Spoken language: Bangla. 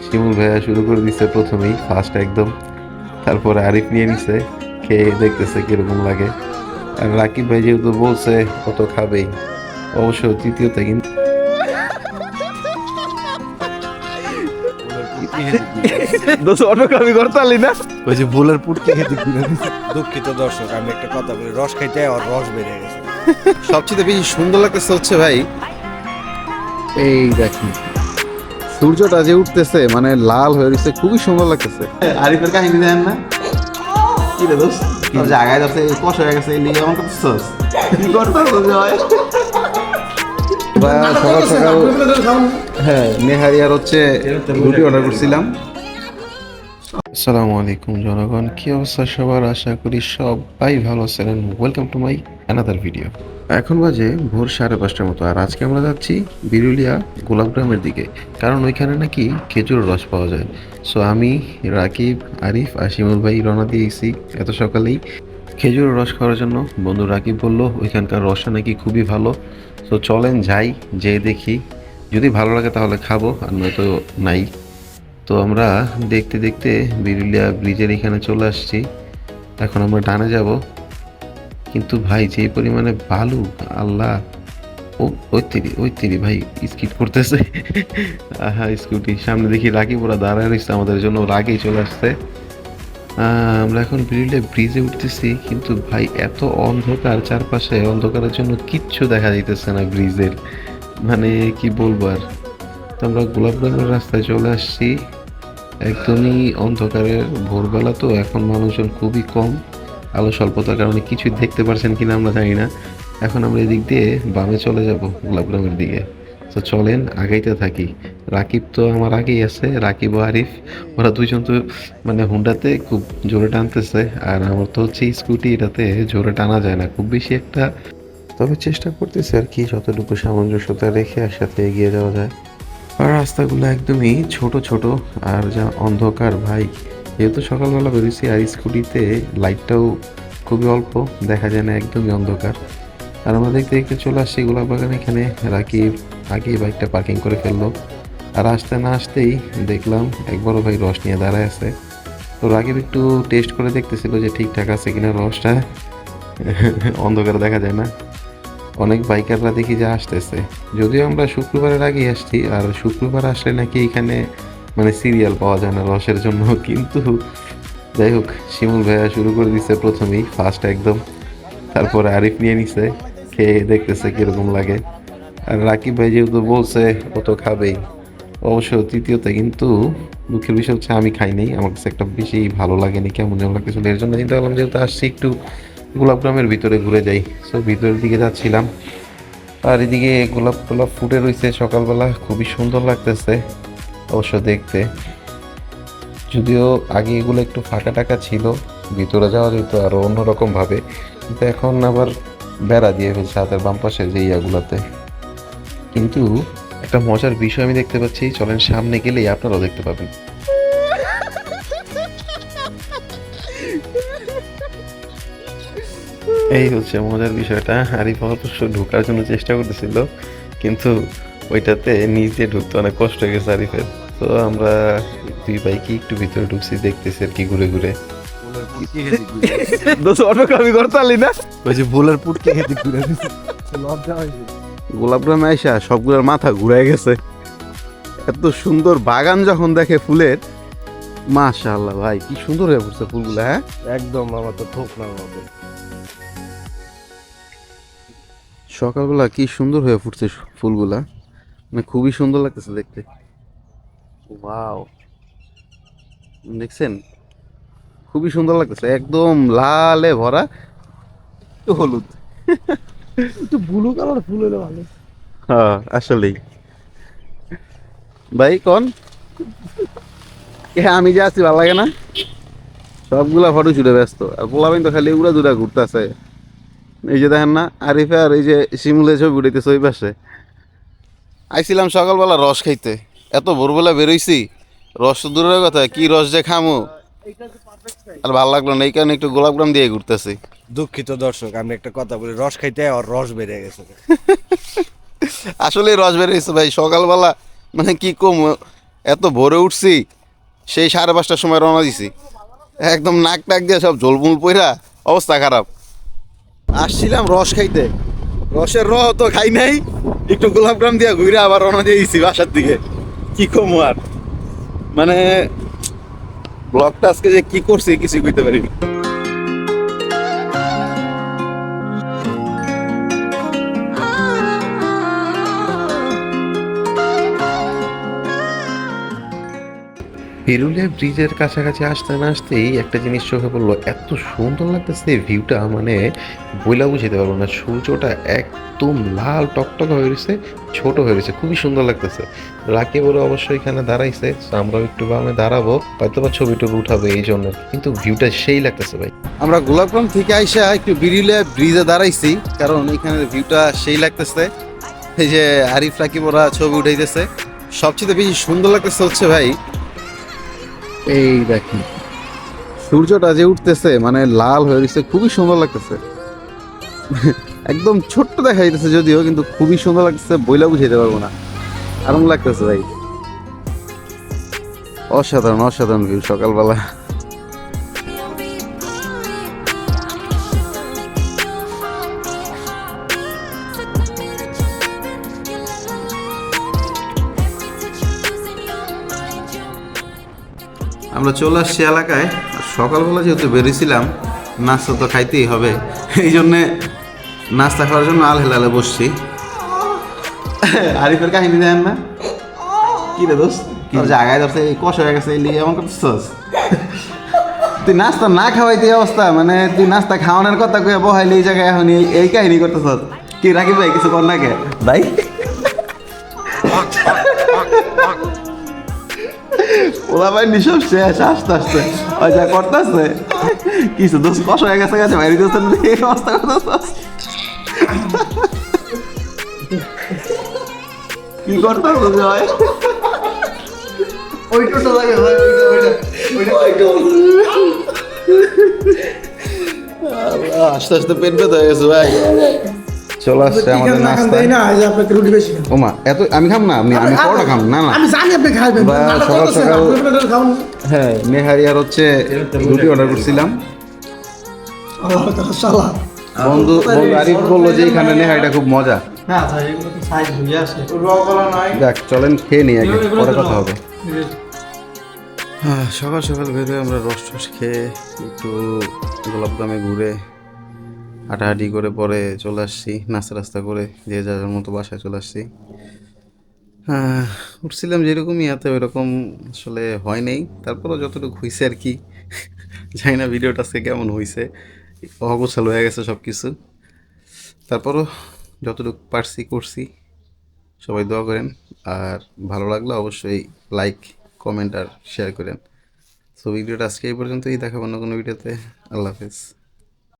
শিমুল ভাইয়া শুরু করে দিচ্ছে প্রথমেই ফার্স্ট একদম, তারপরে আরিফ নিয়ে নিছে, খেয়ে দেখতেছে কিরকম লাগে। আর রাকিব ভাই যেহেতু বলছে কত খাবেই, অবশ্য তৃতীয়তে কিন্তু ওই যে ভুলের পুটকি খেতে ঘুরে দিছে। দুঃখিত দর্শক, আমি একটা কথা বলি, রস খাইতে আর রস বেড়ে গেছে। সবচেয়ে বেশি সুন্দর লাগতেছে হচ্ছে ভাই, এই দেখুন সূর্যটা যে উঠতেছে, মানে লাল হয়ে গেছে, খুবই সুন্দর লাগতেছে। আরিফের কাহিনী দেন না, কি রে দোস্ত, তোর জায়গায় যাচ্ছে কষ হয়ে গেছে, লিগে আমার করতেছস, কি করতেছস ভাই? সকাল সকাল হ্যাঁ নেহারি আর হচ্ছে রুটি অর্ডার করছিলাম। আসসালামু আলাইকুম জনগণ, কি অবস্থা সবার? আশা করি সবাই ভালো আছেন। Welcome to my another video. এখন বাজে ভোর 5:30টার মতো, আর আজকে আমরা যাচ্ছি বিরুলিয়া গোলাপগ্রামের দিকে, কারণ ওইখানে নাকি খেজুরের রস পাওয়া যায়। সো আমি, রাকিব, আরিফ আর শিমুল ভাই রওনা দিয়েছি এত সকালেই খেজুরের রস খাওয়ার জন্য। বন্ধু রাকিব বলল ওইখানকার রসটা নাকি খুবই ভালো। সো চলেন যাই, যেয়ে দেখি, যদি ভালো লাগে তাহলে খাবো, আর নয়তো নাই। তো আমরা দেখতে দেখতে বিরুলিয়া ব্রিজের এখানে চলে আসছি। এখন আমরা ডানে যাব, কিন্তু ভাই যে পরিমাণে বালু, আল্লাহ! ওই তিরি ভাই স্কিট করতেছে। হ্যাঁ স্কুটি সামনে দেখি রাকিব ওরা দাঁড়ায় রয়েছে আমাদের জন্য, ওর আগেই চলে আসছে। আমরা এখন বিরুলিয়া ব্রিজে উঠতেছি, কিন্তু ভাই এত অন্ধকার, চারপাশে অন্ধকারের জন্য কিচ্ছু দেখা যাইতেছে না ব্রিজের, মানে কি বলবো আর। তো আমরা গোলাপগ্রামের রাস্তায় চলে আসছি, একদমই অন্ধকারের ভোরবেলা, তো এখন মানুষজন খুবই কম, আলো স্বল্পতার কারণে কিছুই দেখতে পারছেন কিনা আমরা জানি না। এখন আমরা এদিক দিয়ে বামে চলে যাব গোলাপগ্রামের দিকে। তো চলেন আগাইতে থাকি। রাকিব তো আমার আগেই আছে, রাকিব ও আরিফ, ওরা দুইজন তো মানে হুন্ডাতে খুব জোরে টানতেছে, আর আমার তো হচ্ছে স্কুটি, এটাতে জোরে টানা যায় না খুব বেশি একটা, তবে চেষ্টা করতেছে আর কি যতটুকু সামঞ্জস্যতা রেখে একসাথে এগিয়ে যাওয়া যায়। আর রাস্তাগুলো একদমই ছোট ছোট, আর যা অন্ধকার ভাই, যেহেতু সকালবেলা বেরোছি আর স্কুটিতে লাইটটাও খুবই অল্প, দেখা যায় না, একদমই অন্ধকার। আর আমরা দেখতে দেখতে চলে আসছি গোলাপবাগান। এখানে রাকিব আগেই বাইকটা পার্কিং করে ফেললো, আর আসতে না আসতেই দেখলাম এক বড় ভাই রস নিয়ে দাঁড়ায় আছে। তো রাকিব একটু টেস্ট করে দেখতেছিল যে ঠিকঠাক আছে কিনা রসটা। অন্ধকারে দেখা যায় না। অনেক বাইকাররা দেখি যে আসতেছে, যদিও আমরা শুক্রবারের আগেই আসছি, আর শুক্রবার আসলে নাকি এখানে মানে সিরিয়াল পাওয়া যায় না রসের জন্য। কিন্তু যাই হোক, শিমুল ভাইয়া শুরু করে দিচ্ছে প্রথমেই ফার্স্ট একদম, তারপরে আরিফ নিয়ে নিছে, খেয়ে দেখতেছে কিরকম লাগে। আর রাকিব ভাই যেহেতু বলছে কত খাবেই, অবশ্য তৃতীয়তে কিন্তু দুঃখের বিষয় হচ্ছে আমি খাই নাই, আমার কাছে একটা বেশি ভালো লাগেনি, কেমন যেন লাগতেছিল। এর জন্য চিন্তা করলাম যেহেতু আসছি একটু গোলাপগ্রামের ভিতরে ঘুরে যাই। সো ভিতরের দিকে যাচ্ছিলাম, আর এদিকে গোলাপ টোলাপ ফুটে রয়েছে সকালবেলা, খুবই সুন্দর লাগতেছে অবশ্য দেখতে। যদিও আগে এগুলো একটু ফাঁকা টাকা ছিল, ভিতরে যাওয়া যেত আরো অন্যরকম ভাবে, কিন্তু এখন আবার বেড়া দিয়ে ফেলছে হাতের বাম পাশে যে ইয়াগুলাতে। কিন্তু একটা মজার বিষয় আমি দেখতে পাচ্ছি, চলেন সামনে গেলেই আপনারাও দেখতে পাবেন। এই হচ্ছে মজার বিষয়টা। আরিফ অবশ্য ঢোকার জন্য চেষ্টা করতেছিল, কিন্তু ওইটাতে নিজে ঢুকতে অনেক কষ্ট হয়ে গেছে আরিফের। তো আমরা দুই বাইকে একটু ভিতরে ঢুকছি, দেখতেছি আর কি ঘুরে ঘুরে। ওই যে ভুলের পুটকি খেতে ঘুরে দিছে। গোলাপগ্রামে আইসা সবগুলোর মাথা ঘুরে গেছে, এত সুন্দর বাগান যখন দেখে ফুলের, মাশাআল্লাহ ভাই কি সুন্দর হয়ে পড়ছে ফুলগুলা। হ্যাঁ একদম আমার তো থোক না মতো। সকালবেলা কি সুন্দর হয়ে ফুটছে ফুলগুলা, মানে খুবই সুন্দর লাগতেছে দেখতে। ওয়াও, দেখছেন খুবই সুন্দর লাগতেছে, একদম লালে ভরা, একটু হলুদ। একটু ব্লু কালার ফুল হলে ভালো। হ্যাঁ আসলেই ভাই কোন আমি যে আছি ভালো লাগে না, সবগুলা ফটো ছুটে ব্যস্ত, আর পোলাপাইন তো খালি উড়া দুরা ঘুরতেছে। এই যে দেখেন না আরিফে আর এই যে শিমুলে ছবি উঠাইতেছে ওই পাশে। আইছিলাম সকালবেলা রস খাইতে, এত ভোরবেলা বেরোইছি, রস তো দূরের কথা, কি রস যে খামো, আর ভালো লাগলো না, এই কারণে একটু গোলাপগ্রাম দিয়ে ঘুরতেছি। দুঃখিত দর্শক, আমি একটা কথা বলি, রস খাইতে আর রস বেড়ে গেছে। আসলে রস বেরিয়েছে ভাই সকালবেলা, মানে কি কম, এত ভোরে উঠছি, সেই 5:30টার সময় রওনা দিছি, একদম নাক টাক দিয়ে সব ঝোলমুল পইরা অবস্থা খারাপ। আসছিলাম রস খাইতে, রসের তো খাই নাই, একটু গোলাপগ্রাম দিয়ে ঘুরে আবার রওনা দিয়ে দিছি বাসার দিকে। কি কমু আর, মানে ব্লগটা আজকে যে কি করছি কিছু কইতে পারিনি। পেরুলিয়া ব্রিজের কাছাকাছি আসতে না আসতেই একটা জিনিস চোখে পড়লো, এত সুন্দর লাগতেছে ভিউটা, মানে বইলা বুঝাতে পারবো না। সূর্যটা একদম লাল টকটক হয়ে গেছে, ছোট হয়ে গেছে, খুবই সুন্দর লাগতেছে। লাকি বড় অবশ্যই এখানে দাঁড়াইছে, তো আমরাও একটু বামে দাঁড়াবো, হয়তো বা ছবি টবি উঠাবো এই জন্য, কিন্তু ভিউটা সেই লাগতেছে ভাই। আমরা গোলাপগ্রাম থেকে আইসা একটু বিরিলিয়া ব্রিজে দাঁড়াইছি, কারণ এখানে ভিউটা সেই লাগতেছে। এই যে আরিফ রাকিব ওরা ছবি উঠাইতেছে, সবচেয়ে বেশি সুন্দর লাগতেছে হচ্ছে ভাই এই দেখেন সূর্যটা যে উঠতেছে, মানে লাল হয়ে গেছে, খুবই সুন্দর লাগতেছে। একদম ছোট্ট দেখা যাইতেছে যদিও, কিন্তু খুবই সুন্দর লাগতেছে, বইলা বুঝাইতে পারবো না, আরাম লাগতেছে ভাই। অসাধারণ অসাধারণ ভিউ সকালবেলা। আমরা চলে আসছি এলাকায়, আর সকালবেলা যেহেতু বেরিয়েছিলাম, নাস্তা তো খাইতেই হবে, এই জন্যে নাস্তা খাওয়ার জন্য আলহেলালে বসছি। আরিফের কাহিনী দেন না, কি রে দোস্ত, তোর জায়গায় ধরছে এই কষ হয়ে গেছে, এই লিগে এমন করতেছস? তুই নাস্তা না খাওয়াইতে এই অবস্থা, মানে তুই নাস্তা খাওয়ানোর কথা কয়ে বহাইলে এই জায়গায় এখন এই কাহিনী করতেছস? কি রাকিব ভাই কিছু কর না কে ভাই? ওলা ভাই নিঃসব শেষ, আস্তে আস্তে ওই যা করতেছে কিছু দোষ কষ হয়ে গেছে গেছে বাইরে দোষ এই অবস্থা করতেছ, কি করতেছ ভাই? আস্তে আস্তে পেট ব্যথা হয়ে গেছে ভাই। চলে আসছে আমাদের নাস্তা। ওমা এত আমি খাম না, আমি পরোটা খাম না। না আমি জানি আপনি খাইবেন বা সকাল সকাল হ্যাঁ নেহারি আর হচ্ছে রুটি অর্ডার করছিলাম। বন্ধু আরিফ বললো যে এখানে নেহারিটা খুব মজা। দেখ চলেন খেয়ে নিই আগে, পরে কথা হবে। সকাল সকাল বেরোয় আমরা রস টস খেয়ে একটু গোলাপগ্রামে ঘুরে হাঁটাহাঁটি করে পরে চলে আসছি, নাস্তা টাস্তা করে যে যার মতো বাসায় চলে আসছি। উঠছিলাম যেরকমই এত ওইরকম আসলে হয় নাই, তারপরও যতটুকু হয়েছে আর কি। জানি না ভিডিওটা আজকে কেমন হয়েছে, অগোছাল হয়ে গেছে সব কিছু, তারপরও যতটুকু পারছি করছি। সবাই দোয়া করেন, আর ভালো লাগলে অবশ্যই লাইক কমেন্ট আর শেয়ার করেন। সো ভিডিওটা আজকে এই পর্যন্তই, দেখাবো অন্য কোনো ভিডিওতে। আল্লাহ হাফেজ।